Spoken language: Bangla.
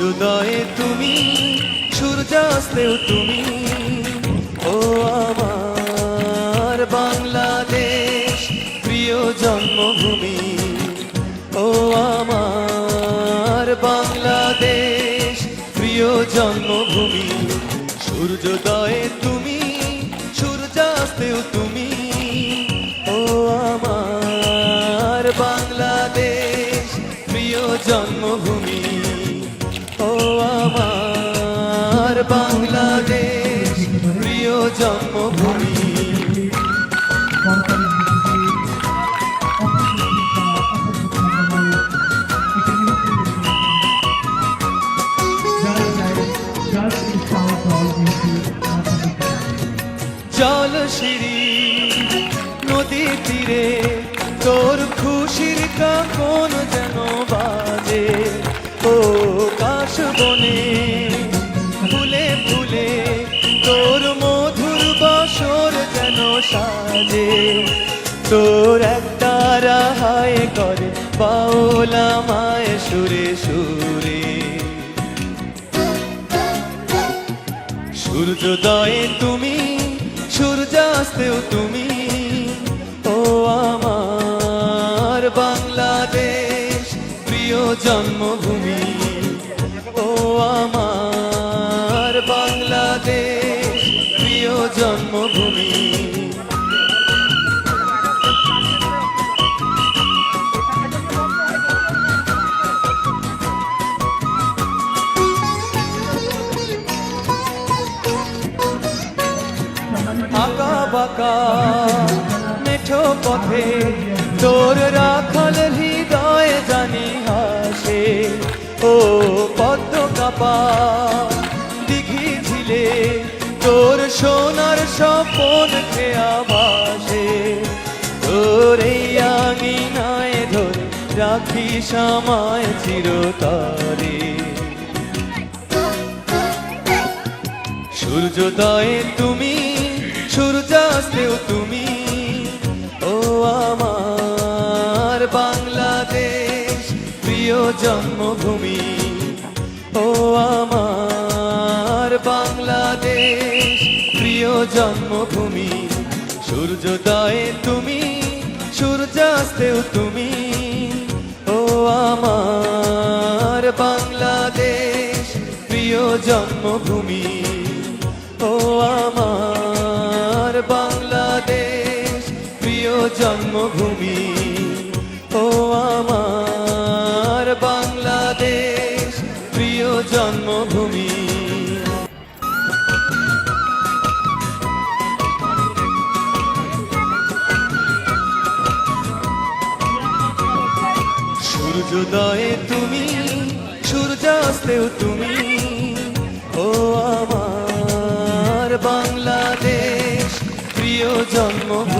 সূর্যোদয়ে তুমি, সূর্যাস্তেও তুমি। ও আমার বাংলাদেশ, প্রিয় জন্মভূমি। ও আমার বাংলাদেশ, প্রিয় জন্মভূমি। সূর্যোদয়ে তুমি, সূর্যাস্তেও তুমি। ও আমার বাংলাদেশ, প্রিয় জন্মভূমি। ও আমার বাংলাদেশ, প্রিয় জন্মভূমি। জলশিরি নদী তীরে তোর খুশির কাকন যেন বাজে। ও কাশ বনে ফুলে ফুলে তোর মধুর বাসর যেন সাজে। তোর একটা রাহায় করে বাউলা মায় সুরে সুরে। সূর্যোদয়ে তুমি, সূর্যাস্তেও তুমি। ও আমার বাংলাদেশ, প্রিয় জন্মভূমি। ও আমার বাংলাদেশ, প্রিয় জন্মভূমি। আঁকা বাঁকা মেঠো পথে তোর রাখাল হৃদয় জানি হাসে। ও পদ্ম কাপা দিঘি ঝিলে তোর সোনার স্বপন খেয়া ভাসে। তোর এই আঙিনায় ধরে রাখি সময় চিরতরে। সূর্যোদয়ে তুমি, সূর্যাস্তেও তুমি। ও আমার বাংলাদেশ, প্রিয় জন্মভূমি। ও আমার বাংলাদেশ, প্রিয় জন্মভূমি। সূর্যোদয়ে তুমি, সূর্যাস্তেও তুমি। ও আমার বাংলাদেশ, প্রিয় জন্মভূমি। ও আমার বাংলাদেশ, প্রিয় জন্মভূমি। ও আমার বাংলাদেশ, প্রিয় জন্মভূমি। সূর্যোদয়ে তুমি, সূর্যাস্তেও তুমি। ও আমার বাংলাদেশ, প্রিয় জন্মভূমি।